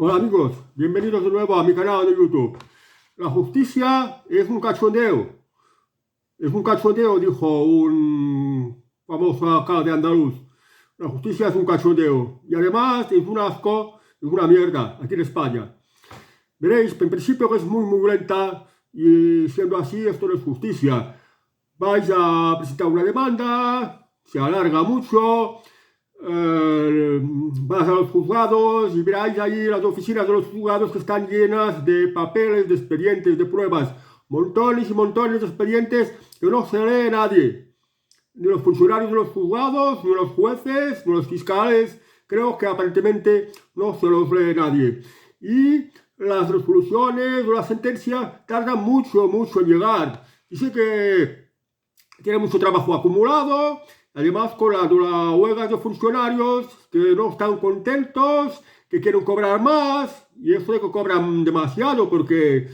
Hola amigos, bienvenidos de nuevo a mi canal de YouTube. La justicia es un cachondeo. Es un cachondeo, dijo un famoso alcalde andaluz. La justicia es un cachondeo. Y además es un asco, es una mierda aquí en España. Veréis, en principio que es muy lenta y siendo así esto no es justicia. Vais a presentar una demanda, se alarga mucho. Vas a los juzgados y veráis ahí las oficinas de los juzgados que están llenas de papeles, de expedientes, de pruebas, montones y montones de expedientes que no se lee nadie, ni los funcionarios de los juzgados, ni los jueces, ni los fiscales. Creo que aparentemente no se los lee nadie. Y las resoluciones o las sentencias tardan mucho en llegar. Dice que tiene mucho trabajo acumulado. Además, con las huelgas de funcionarios que no están contentos, que quieren cobrar más, y eso de que cobran demasiado, porque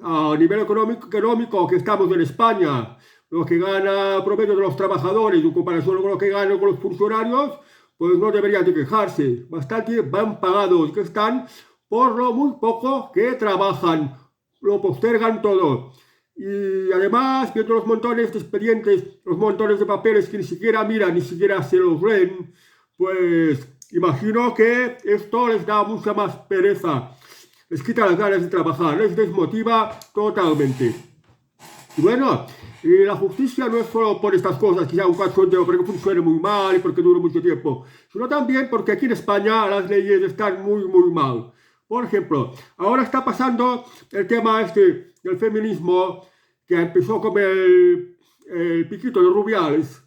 a nivel económico que estamos en España, lo que gana el promedio de los trabajadores en comparación con lo que ganan con los funcionarios, pues no deberían de quejarse. Bastante van pagados que están por lo muy poco que trabajan, lo postergan todo. Y además, viendo los montones de expedientes, los montones de papeles que ni siquiera miran, ni siquiera se los leen, pues imagino que esto les da mucha más pereza, les quita las ganas de trabajar, les desmotiva totalmente. Y bueno, la justicia no es solo por estas cosas, que sea un cachondeo, porque funcione muy mal y porque dure mucho tiempo, sino también porque aquí en España las leyes están muy mal. Por ejemplo, ahora está pasando el tema este del feminismo, que empezó con el piquito de Rubiales.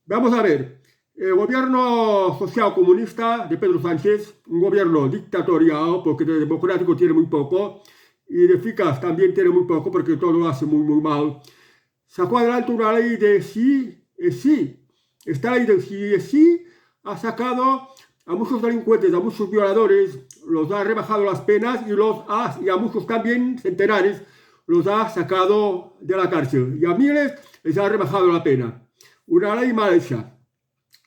Vamos a ver, el gobierno social comunista de Pedro Sánchez, un gobierno dictatorial, porque de democrático tiene muy poco, y de eficaz también tiene muy poco, porque todo lo hace muy mal, sacó adelante una ley de sí es sí. Esta ley de sí es sí ha sacado a muchos delincuentes, a muchos violadores, los ha rebajado las penas y a muchos también centenares los ha sacado de la cárcel y a miles les ha rebajado la pena. Una ley mal hecha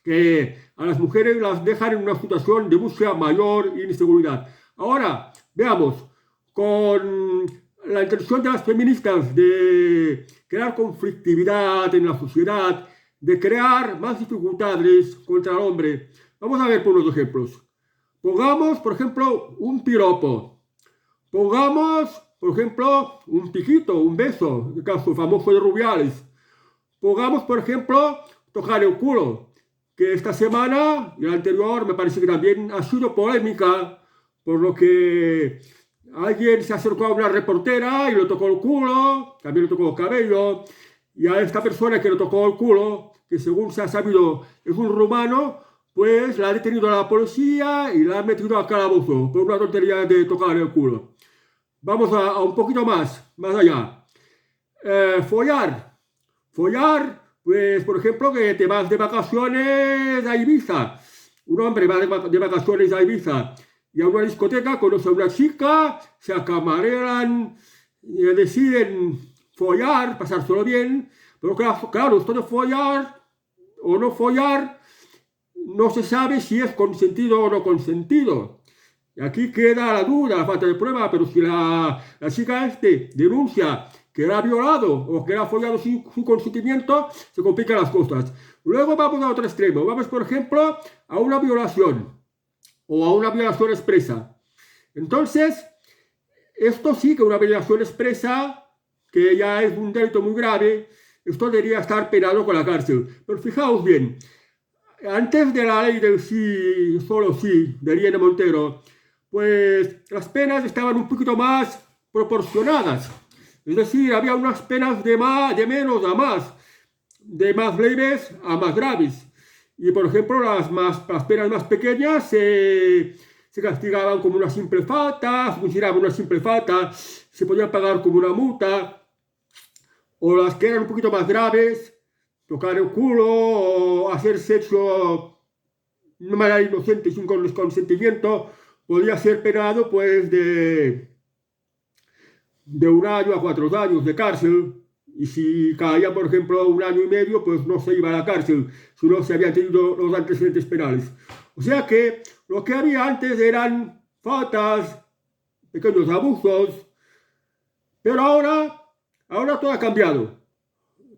que a las mujeres las dejan en una situación de mucha mayor inseguridad. Ahora, veamos, con la intención de las feministas de crear conflictividad en la sociedad, de crear más dificultades contra el hombre. Vamos a ver por unos ejemplos. Pongamos, por ejemplo, un piropo. Pongamos, por ejemplo, un piquito, un beso, el caso famoso de Rubiales. Pongamos, por ejemplo, tocar el culo, que esta semana y la anterior me parece que también ha sido polémica, por lo que alguien se acercó a una reportera y le tocó el culo, también le tocó el cabello, y a esta persona que le tocó el culo, que según se ha sabido es un rumano, pues la ha detenido a la policía y la ha metido al calabozo por una tontería de tocar el culo. Vamos a un poquito más allá. Follar, pues por ejemplo que te vas de vacaciones a Ibiza. Un hombre va de vacaciones a Ibiza y a una discoteca conoce a una chica, se acamareran, deciden follar, pasárselo bien, pero claro, esto de follar o no follar no se sabe si es consentido o no consentido. Y aquí queda la duda, la falta de prueba, pero si la chica denuncia que la ha violado o que la ha follado sin su consentimiento, se complican las cosas. Luego vamos a otro extremo. Vamos, por ejemplo, a una violación o a una violación expresa. Entonces, esto sí que una violación expresa, que ya es un delito muy grave, esto debería estar penado con la cárcel. Pero fijaos bien, antes de la ley del sí, solo sí, de Irene Montero, pues las penas estaban un poquito más proporcionadas. Es decir, había unas penas de menos a más, de más leves a más graves. Y por ejemplo, las penas más pequeñas se castigaban como una simple falta, se consideraban una simple falta, se podían pagar como una multa. O las que eran un poquito más graves, tocar el culo o hacer sexo de manera inocente sin consentimiento, podía ser penado pues de 1 año a 4 años de cárcel. Y si caía, por ejemplo, 1 año y medio, pues no se iba a la cárcel, sino se habían tenido los antecedentes penales. O sea que lo que había antes eran faltas, pequeños abusos, pero ahora todo ha cambiado.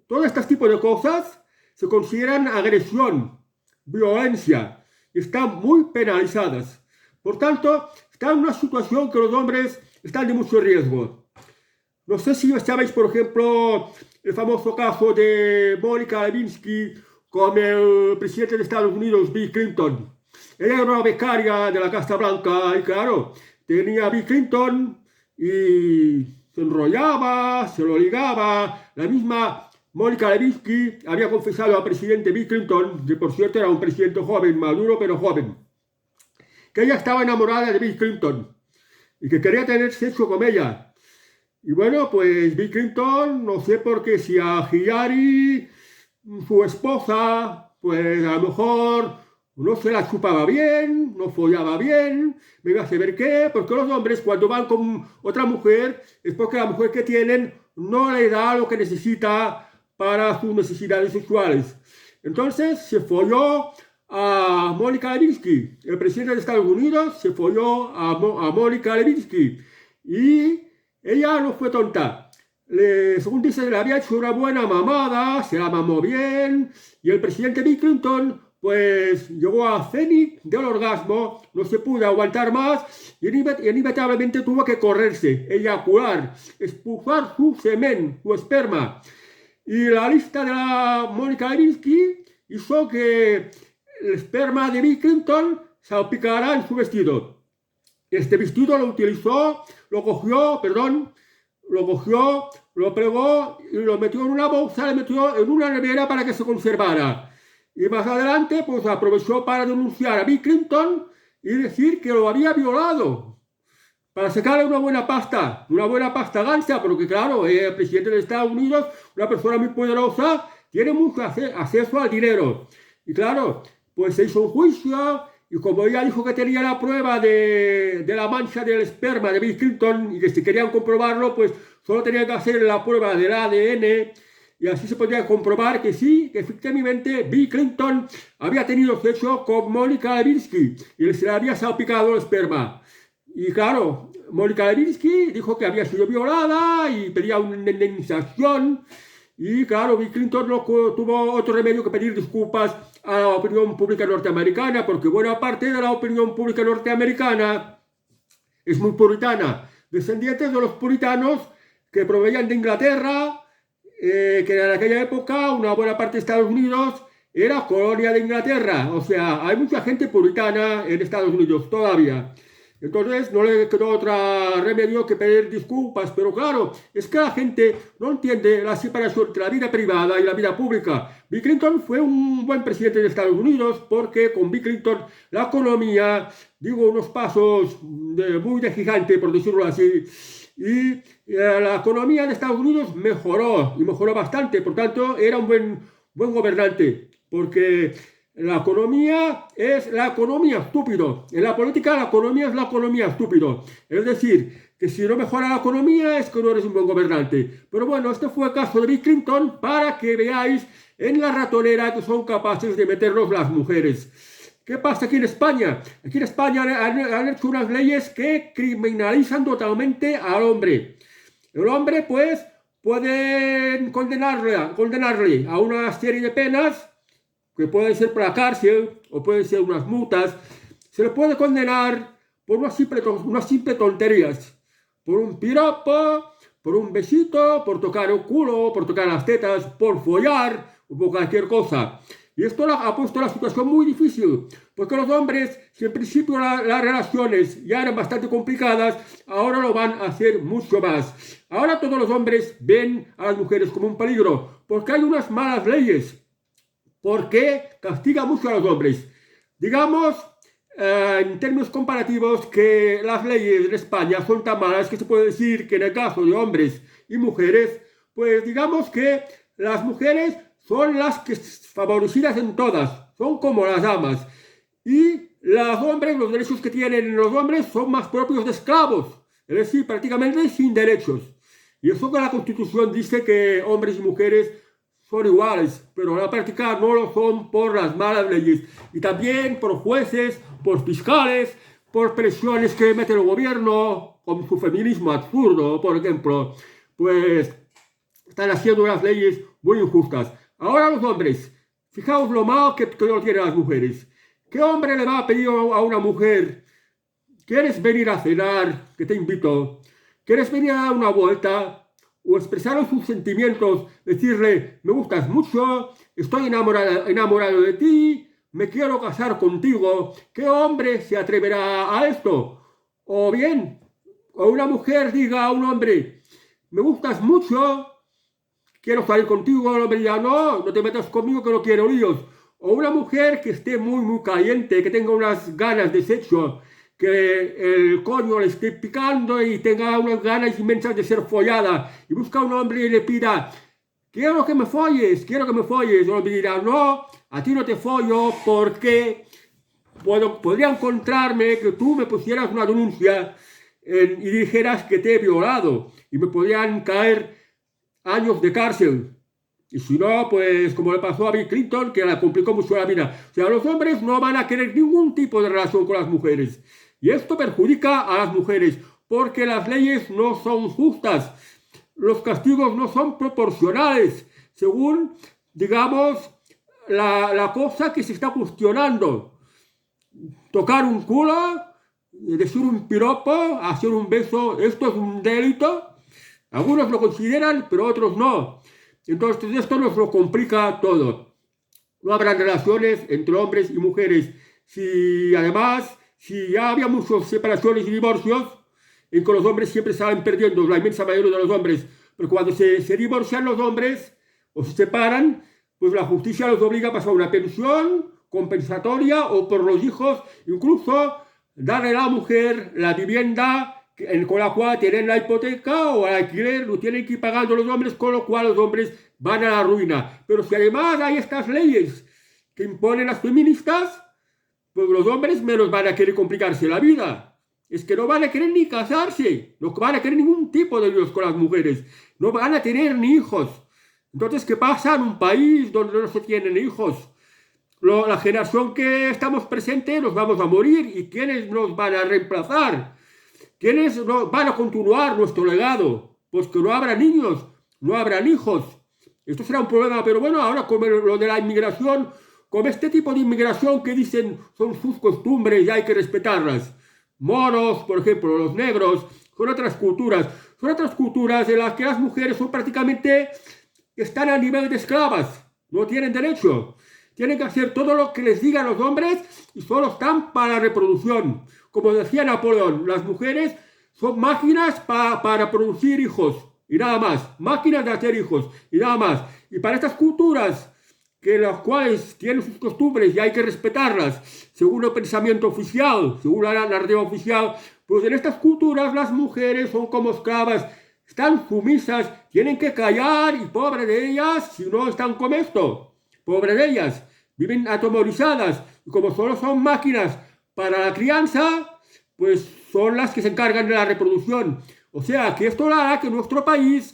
Todos estos tipos de cosas se consideran agresión, violencia, y están muy penalizadas. Por tanto, está en una situación que los hombres están de mucho riesgo. No sé si sabéis, por ejemplo, el famoso caso de Mónica Lewinsky con el presidente de Estados Unidos, Bill Clinton. Ella era una becaria de la Casa Blanca y claro, tenía a Bill Clinton y se enrollaba, se lo ligaba. La misma Mónica Lewinsky había confesado al presidente Bill Clinton, que por cierto era un presidente joven, maduro pero joven, que ella estaba enamorada de Bill Clinton y que quería tener sexo con ella. Y bueno, pues Bill Clinton, no sé por qué, si a Hillary, su esposa, pues a lo mejor no se la chupaba bien, no follaba bien, venga a saber qué, porque los hombres cuando van con otra mujer es porque la mujer que tienen no le da lo que necesita para sus necesidades sexuales. Entonces se folló a Mónica Lewinsky, el presidente de Estados Unidos se folló a Mónica Lewinsky y ella no fue tonta. Según dice, le había hecho una buena mamada, se la mamó bien y el presidente Bill Clinton pues llegó a cenit del orgasmo, no se pudo aguantar más y inevitablemente tuvo que correrse, eyacular, expulsar su semen, su esperma. Y la lista de la Mónica Lewinsky hizo que el esperma de Bill Clinton salpicara en su vestido. Este vestido lo utilizó, lo cogió, lo plegó y lo metió en una bolsa, le metió en una nevera para que se conservara. Y más adelante, pues aprovechó para denunciar a Bill Clinton y decir que lo había violado. Para sacarle una buena pasta gansa, porque claro, el presidente de Estados Unidos, una persona muy poderosa, tiene mucho acceso al dinero. Y claro, pues se hizo un juicio y como ella dijo que tenía la prueba de la mancha del esperma de Bill Clinton y que si querían comprobarlo, pues solo tenían que hacer la prueba del ADN y así se podía comprobar que sí, que efectivamente Bill Clinton había tenido sexo con Mónica Lewinsky y se le había salpicado el esperma. Y claro, Mónica Lewinsky dijo que había sido violada y pedía una indemnización. Y claro, Bill Clinton no tuvo otro remedio que pedir disculpas a la opinión pública norteamericana, porque buena parte de la opinión pública norteamericana es muy puritana, descendientes de los puritanos que provenían de Inglaterra, que en aquella época una buena parte de Estados Unidos era colonia de Inglaterra. O sea, hay mucha gente puritana en Estados Unidos todavía. Entonces no le quedó otro remedio que pedir disculpas, pero claro, es que la gente no entiende la separación entre la vida privada y la vida pública. Bill Clinton fue un buen presidente de Estados Unidos porque con Bill Clinton la economía, digo, unos pasos muy de gigante, por decirlo así, y la economía de Estados Unidos mejoró, y mejoró bastante, por tanto era un buen gobernante, porque la economía es la economía estúpido. En la política la economía es la economía estúpido. Es decir, que si no mejora la economía es que no eres un buen gobernante. Pero bueno, este fue el caso de Bill Clinton para que veáis en la ratonera que son capaces de meternos las mujeres. ¿Qué pasa aquí en España? Aquí en España han hecho unas leyes que criminalizan totalmente al hombre. El hombre pues pueden condenarle a una serie de penas que puede ser por la cárcel o pueden ser unas multas. Se le puede condenar por unas simples tonterías, por un piropo, por un besito, por tocar el culo, por tocar las tetas, por follar o por cualquier cosa. Y esto ha puesto la situación muy difícil, porque los hombres, si en principio las relaciones ya eran bastante complicadas, ahora lo van a hacer mucho más. Ahora todos los hombres ven a las mujeres como un peligro, porque hay unas malas leyes. Porque castiga mucho a los hombres. Digamos, en términos comparativos, que las leyes en España son tan malas que se puede decir que en el caso de hombres y mujeres, pues digamos que las mujeres son las que favorecidas en todas, son como las damas. Y los hombres, los derechos que tienen los hombres son más propios de esclavos, es decir, prácticamente sin derechos. Y eso que la Constitución dice que hombres y mujeres son iguales, pero en la práctica no lo son por las malas leyes. Y también por jueces, por fiscales, por presiones que mete el gobierno, con su feminismo absurdo, por ejemplo, pues están haciendo unas leyes muy injustas. Ahora los hombres, fijaos lo mal que lo tienen las mujeres. ¿Qué hombre le va a pedir a una mujer: ¿quieres venir a cenar? Que te invito. ¿Quieres venir a dar una vuelta? O expresar sus sentimientos, decirle: me gustas mucho, estoy enamorado de ti, me quiero casar contigo. ¿Qué hombre se atreverá a esto? O bien, o una mujer diga a un hombre: me gustas mucho, quiero salir contigo. El hombre diga: no, no te metas conmigo, que no quiero líos. O una mujer que esté muy caliente, que tenga unas ganas de sexo, que el coño le esté picando y tenga unas ganas inmensas de ser follada, y busca a un hombre y le pida: quiero que me folles, quiero que me folles. El hombre dirá: no, a ti no te follo porque podría encontrarme que tú me pusieras una denuncia y dijeras que te he violado, y me podrían caer años de cárcel. Y si no, pues como le pasó a Bill Clinton, que la complicó mucho la vida. O sea, los hombres no van a querer ningún tipo de relación con las mujeres. Y esto perjudica a las mujeres, porque las leyes no son justas. Los castigos no son proporcionales, según, digamos, la cosa que se está cuestionando. Tocar un culo, decir un piropo, hacer un beso, esto es un delito. Algunos lo consideran, pero otros no. Entonces esto nos lo complica todo. No habrá relaciones entre hombres y mujeres. Si ya había muchas separaciones y divorcios, en que los hombres siempre salen perdiendo, la inmensa mayoría de los hombres. Pero cuando se divorcian los hombres o se separan, pues la justicia los obliga a pasar una pensión compensatoria, o por los hijos, incluso darle a la mujer la vivienda con la cual tienen la hipoteca o el alquiler, lo tienen que ir pagando los hombres, con lo cual los hombres van a la ruina. Pero si además hay estas leyes que imponen las feministas, pues los hombres menos van a querer complicarse la vida. Es que no van a querer ni casarse, no van a querer ningún tipo de líos con las mujeres, no van a tener ni hijos. Entonces, ¿qué pasa en un país donde no se tienen hijos? La generación que estamos presentes nos vamos a morir, y ¿quiénes nos van a reemplazar? ¿Quiénes van a continuar nuestro legado? Pues que no habrá niños, no habrán hijos. Esto será un problema, pero bueno, ahora con lo de la inmigración, con este tipo de inmigración que dicen son sus costumbres y hay que respetarlas. Moros, por ejemplo, los negros, son otras culturas en las que las mujeres son prácticamente, están a nivel de esclavas, no tienen derecho. Tienen que hacer todo lo que les digan los hombres y solo están para la reproducción. Como decía Napoleón, las mujeres son máquinas para producir hijos y nada más. Máquinas de hacer hijos y nada más. Y para estas culturas, que las cuales tienen sus costumbres y hay que respetarlas, según el pensamiento oficial, según la narrativa oficial, pues en estas culturas las mujeres son como esclavas, están sumisas, tienen que callar, y pobre de ellas si no están con esto. Pobre de ellas, viven atemorizadas, y como solo son máquinas para la crianza, pues son las que se encargan de la reproducción. O sea, que esto hará que en nuestro país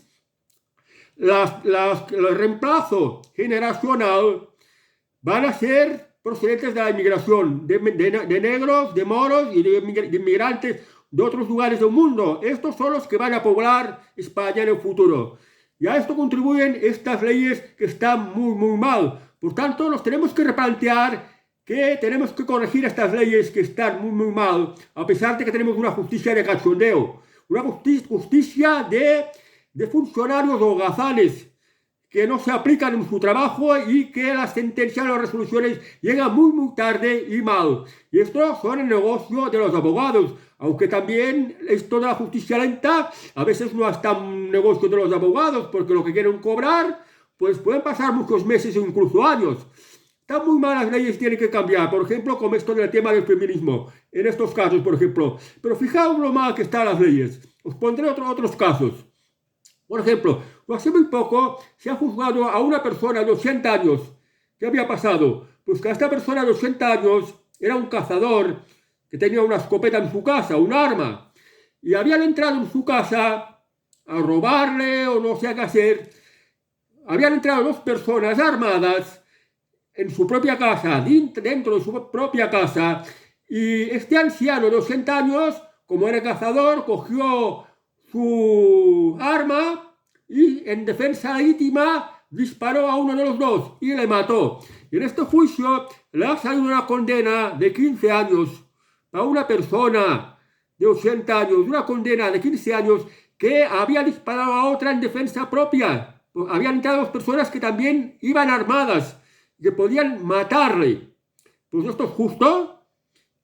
el reemplazo generacional van a ser procedentes de la inmigración, de negros, de moros y de inmigrantes de otros lugares del mundo. Estos son los que van a poblar España en el futuro. Y a esto contribuyen estas leyes que están muy mal. Por tanto, nos tenemos que replantear que tenemos que corregir estas leyes que están muy mal, a pesar de que tenemos una justicia de cachondeo, una justicia de funcionarios holgazanes que no se aplican en su trabajo y que las sentencias, las resoluciones llegan muy tarde y mal. Y esto son el negocio de los abogados, aunque también esto de la justicia lenta a veces no es tan negocio de los abogados, porque lo que quieren cobrar, pues pueden pasar muchos meses o incluso años. Están muy malas leyes, tienen que cambiar, por ejemplo, como esto del tema del feminismo, en estos casos, por ejemplo. Pero fijaos lo mal que están las leyes. Os pondré otros casos. Por ejemplo, hace muy poco se ha juzgado a una persona de 80 años. ¿Qué había pasado? Pues que esta persona de 80 años era un cazador que tenía una escopeta en su casa, un arma. Y habían entrado en su casa a robarle o no sé qué hacer. Habían entrado dos personas armadas en su propia casa, dentro de su propia casa, Y este anciano de 80 años, como era cazador, cogió su arma y en defensa legítima disparó a uno de los dos y le mató. Y en este juicio le ha salido una condena de 15 años a una persona de 80 años, una condena de 15 años que había disparado a otra en defensa propia. Habían entrado dos personas que también iban armadas, que podían matarle. Pues esto es justo.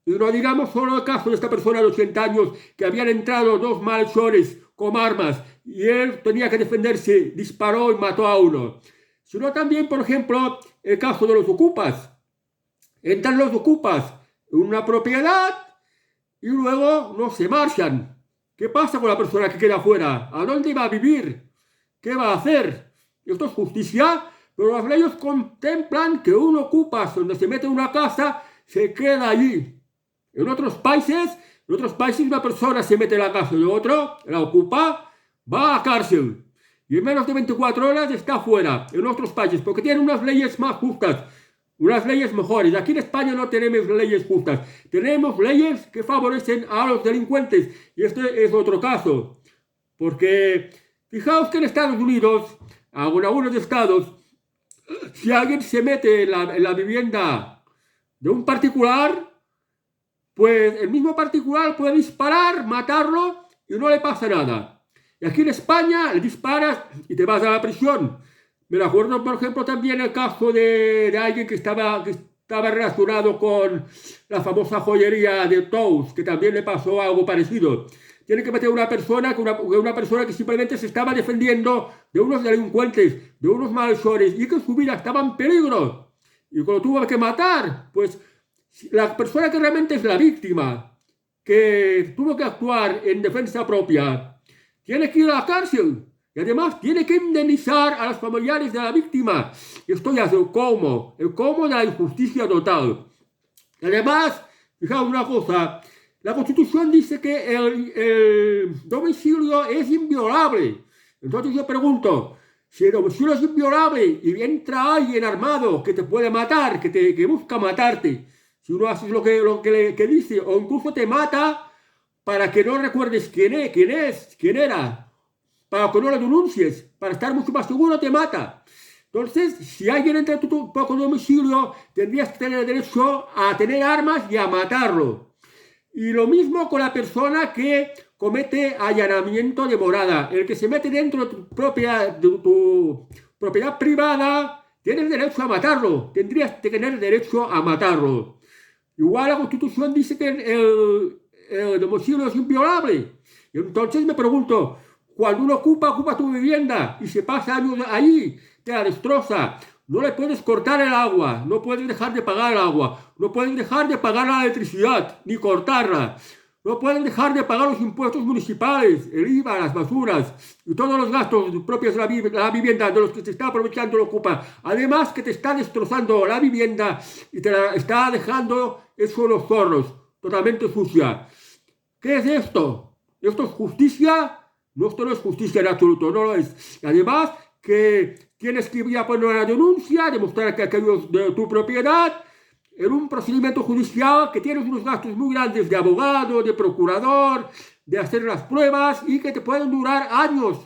Y no digamos solo el caso de esta persona de 80 años que habían entrado dos malhechores con armas y él tenía que defenderse, disparó y mató a uno. Sino también, por ejemplo, el caso de los ocupas. Entran los ocupas en una propiedad y luego no se marchan. ¿Qué pasa con la persona que queda afuera? ¿A dónde va a vivir? ¿Qué va a hacer? Esto es justicia, pero las leyes contemplan que un ocupas donde se mete en una casa se queda allí. En otros países una persona se mete en la casa de otro, la ocupa, va a cárcel y en menos de 24 horas está fuera. En otros países, porque tienen unas leyes más justas, unas leyes mejores. Aquí en España no tenemos leyes justas, tenemos leyes que favorecen a los delincuentes y este es otro caso. Porque fijaos que en Estados Unidos, en algunos estados, si alguien se mete en la vivienda de un particular, pues el mismo particular puede disparar, matarlo y no le pasa nada. Y aquí en España le disparas y te vas a la prisión. Me acuerdo, por ejemplo, también el caso de alguien que estaba relacionado con la famosa joyería de Tous, que también le pasó algo parecido. Tiene que meter a una persona que simplemente se estaba defendiendo de unos delincuentes, de unos malhechores, y que su vida estaba en peligro. Y cuando tuvo que matar, pues la persona que realmente es la víctima, que tuvo que actuar en defensa propia, tiene que ir a la cárcel. Y además tiene que indemnizar a los familiares de la víctima. Esto ya es el colmo de la injusticia total. Y además, fijaos una cosa, la Constitución dice que el domicilio es inviolable. Entonces yo pregunto, si el domicilio es inviolable y entra alguien armado que te puede matar, que busca matarte, si uno hace lo que dice, o incluso te mata para que no recuerdes quién era, para que no lo denuncies, para estar mucho más seguro, te mata. Entonces, si alguien entra en tu domicilio, tendrías que tener derecho a tener armas y a matarlo. Y lo mismo con la persona que comete allanamiento de morada. El que se mete dentro de tu propiedad privada, tienes derecho a matarlo. Tendrías que tener derecho a matarlo. Igual la Constitución dice que el domicilio es inviolable. Y entonces me pregunto, cuando uno ocupa tu vivienda y se pasa años ahí, te la destroza, no le puedes cortar el agua, no puedes dejar de pagar el agua, no puedes dejar de pagar la electricidad, ni cortarla, no pueden dejar de pagar los impuestos municipales, el IVA, las basuras y todos los gastos propios de la vivienda de los que se está aprovechando el ocupa. Además que te está destrozando la vivienda y te la está dejando eso los zorros, totalmente sucia. ¿Qué es esto? ¿Esto es justicia? No, esto no es justicia en absoluto, no lo es. Y además que tienes que ir a poner una denuncia, demostrar que aquello es de tu propiedad, en un procedimiento judicial que tienes unos gastos muy grandes de abogado, de procurador, de hacer las pruebas y que te pueden durar años,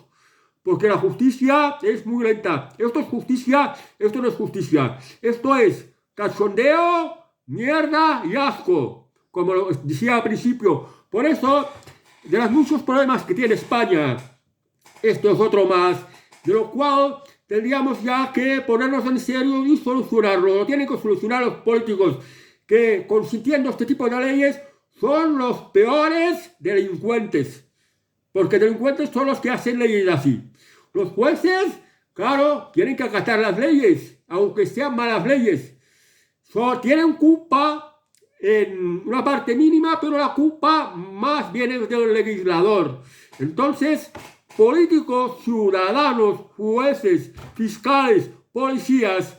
porque la justicia es muy lenta. Esto es justicia, esto no es justicia. Esto es cachondeo, mierda y asco, como lo decía al principio. Por eso, de los muchos problemas que tiene España, esto es otro más, de lo cual tendríamos ya que ponernos en serio y solucionarlo. Lo tienen que solucionar los políticos que, consintiendo este tipo de leyes, son los peores delincuentes. Porque delincuentes son los que hacen leyes así. Los jueces, claro, tienen que acatar las leyes, aunque sean malas leyes. Tienen culpa en una parte mínima, pero la culpa más viene del legislador. Entonces, políticos, ciudadanos, jueces, fiscales, policías,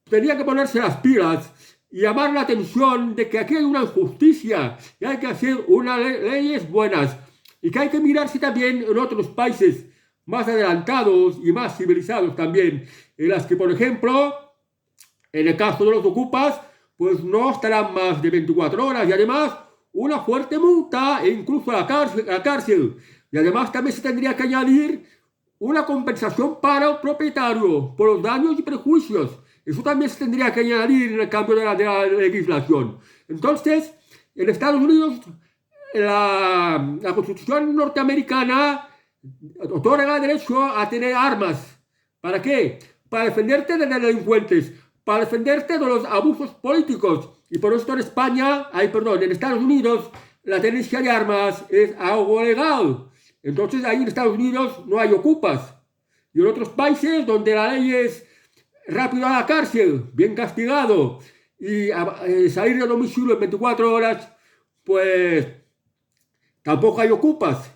tenían que ponerse las pilas y llamar la atención de que aquí hay una injusticia y hay que hacer unas leyes buenas y que hay que mirarse también en otros países más adelantados y más civilizados también, en las que, por ejemplo, en el caso de los ocupas, pues no estarán más de 24 horas y además una fuerte multa e incluso la cárcel. Y además también se tendría que añadir una compensación para el propietario por los daños y perjuicios. Eso también se tendría que añadir en el cambio de la legislación. Entonces, en Estados Unidos, la Constitución norteamericana otorga derecho a tener armas. ¿Para qué? Para defenderte de los delincuentes, para defenderte de los abusos políticos. Y por esto en en Estados Unidos, la tenencia de armas es algo legal. Entonces ahí en Estados Unidos no hay ocupas. Y en otros países donde la ley es rápido a la cárcel, bien castigado, y salir del domicilio en 24 horas, pues tampoco hay ocupas.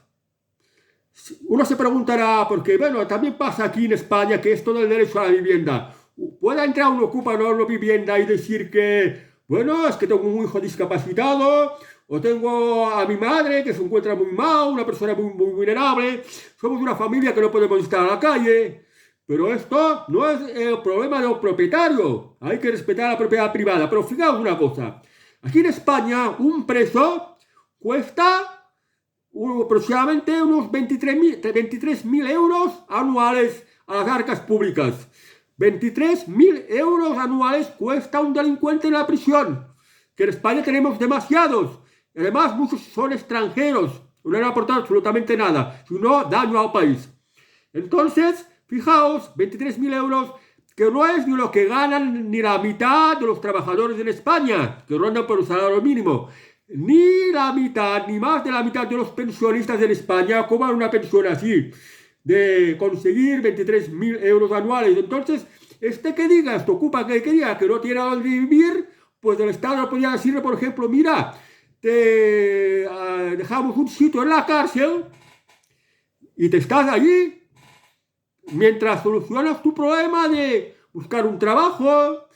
Uno se preguntará, porque bueno, también pasa aquí en España que esto del derecho a la vivienda. Puede entrar un ocupa en una vivienda y decir que, bueno, es que tengo un hijo discapacitado, o tengo a mi madre que se encuentra muy mal, una persona muy vulnerable, somos una familia que no podemos estar a la calle. Pero esto no es el problema del propietario, hay que respetar la propiedad privada. Pero fijaos una cosa, aquí en España un preso cuesta aproximadamente unos 23.000 euros anuales a las arcas públicas. 23.000 euros anuales cuesta un delincuente en la prisión, que en España tenemos demasiados. Además, muchos son extranjeros, no han aportado absolutamente nada, sino daño al país. Entonces, fijaos, 23.000 euros, que no es ni lo que ganan ni la mitad de los trabajadores en España, que rondan por el salario mínimo. Ni la mitad, ni más de la mitad de los pensionistas en España cobran una pensión así, de conseguir 23.000 euros anuales. Entonces, que diga, esto ocupa que diga que no tiene a dónde vivir, pues el Estado podría decirle, por ejemplo, mira, te dejamos un sitio en la cárcel y te estás allí mientras solucionas tu problema de buscar un trabajo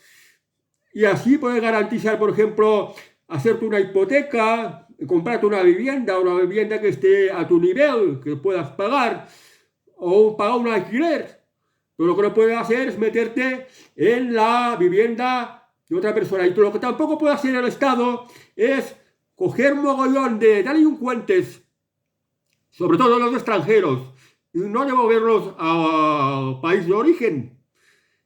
y así puedes garantizar, por ejemplo, hacerte una hipoteca, comprarte una vivienda que esté a tu nivel, que puedas pagar, o pagar un alquiler. Pero lo que no puedes hacer es meterte en la vivienda de otra persona. Y lo que tampoco puede hacer el Estado es coger un mogollón de delincuentes, sobre todo los extranjeros, y no devolverlos al país de origen.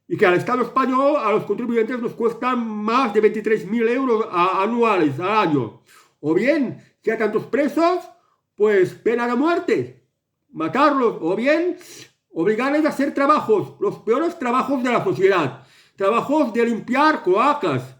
Y que al Estado español, a los contribuyentes, nos cuestan más de 23.000 euros anuales al año. O bien, si hay tantos presos, pues pena de muerte, matarlos, o bien obligarles a hacer trabajos, los peores trabajos de la sociedad, trabajos de limpiar cloacas,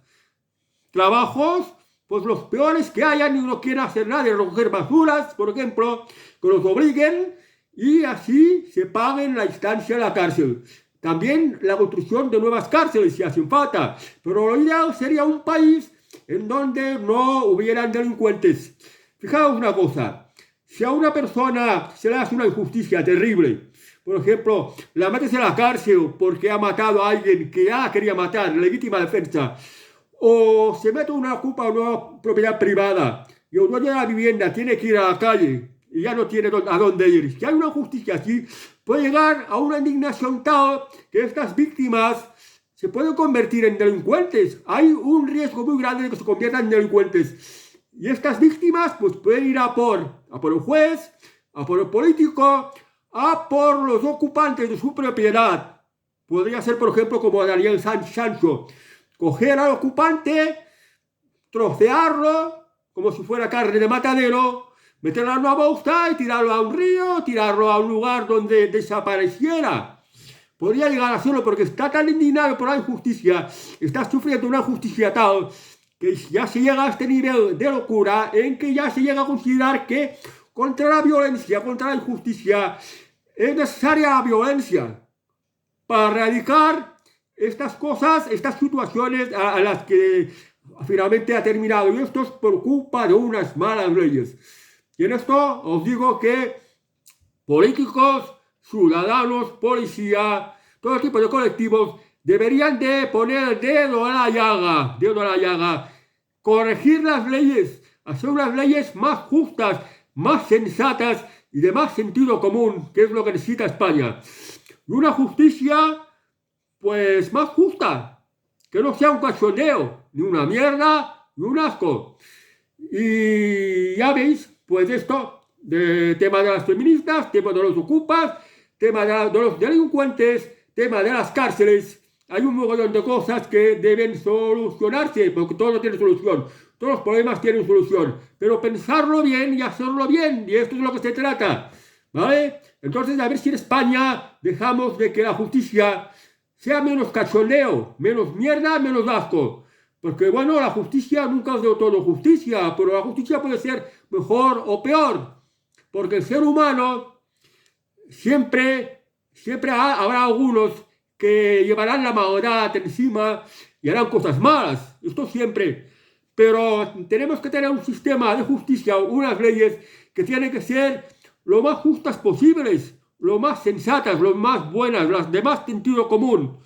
trabajos, pues los peores que hayan y no quieren hacer nada, de recoger basuras, por ejemplo, que los obliguen y así se paguen la instancia en la cárcel. También la construcción de nuevas cárceles si hacen falta, pero lo ideal sería un país en donde no hubieran delincuentes. Fijaos una cosa, si a una persona se le hace una injusticia terrible, por ejemplo, la metes en la cárcel porque ha matado a alguien que ya quería matar, legítima defensa, o se mete una ocupa una propiedad privada y el dueño de la vivienda tiene que ir a la calle y ya no tiene a dónde ir. Si hay una justicia así, puede llegar a una indignación tal que estas víctimas se pueden convertir en delincuentes. Hay un riesgo muy grande de que se conviertan en delincuentes. Y estas víctimas pues pueden ir a por el juez, a por el político, a por los ocupantes de su propiedad. Podría ser, por ejemplo, como Daniel Sancho, coger al ocupante, trocearlo como si fuera carne de matadero, meterlo en una bolsa y tirarlo a un río, tirarlo a un lugar donde desapareciera. Podría llegar a hacerlo porque está tan indignado por la injusticia, está sufriendo una justicia tal, que ya se llega a este nivel de locura en que ya se llega a considerar que contra la violencia, contra la injusticia, es necesaria la violencia para erradicar estas cosas, estas situaciones a las que finalmente ha terminado. Y esto es por culpa de unas malas leyes. Y en esto os digo que políticos, ciudadanos, policía, todo tipo de colectivos deberían de poner el dedo a la llaga, corregir las leyes, hacer unas leyes más justas, más sensatas y de más sentido común, que es lo que necesita España. Y una justicia, pues, más justa, que no sea un cachondeo. ni una mierda, ni un asco. Y ya veis, pues esto, de tema de las feministas, tema de los ocupas, tema de los delincuentes, tema de las cárceles. Hay un montón de cosas que deben solucionarse, porque todo tiene solución. Todos los problemas tienen solución. Pero pensarlo bien y hacerlo bien, y esto es lo que se trata. ¿Vale? Entonces, a ver si en España dejamos de que la justicia sea menos cachondeo, menos mierda, menos asco. Porque, bueno, la justicia nunca es de todo justicia, pero la justicia puede ser mejor o peor. Porque el ser humano siempre habrá algunos que llevarán la maldad encima y harán cosas malas. Esto siempre. Pero tenemos que tener un sistema de justicia, unas leyes que tienen que ser lo más justas posibles, lo más sensatas, lo más buenas, las de más sentido común.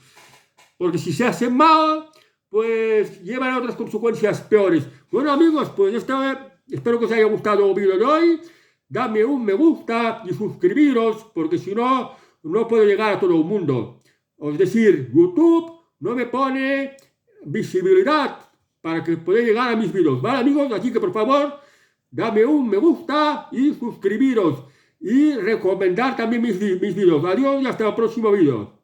Porque si se hacen mal, pues llevan a otras consecuencias peores. Bueno, amigos, pues espero que os haya gustado el vídeo de hoy. Dame un me gusta y suscribiros, porque si no, no puedo llegar a todo el mundo. Es decir, YouTube no me pone visibilidad para que pueda llegar a mis vídeos. ¿Vale, amigos? Así que, por favor, dame un me gusta y suscribiros. Y recomendar también mis vídeos. Adiós y hasta el próximo vídeo.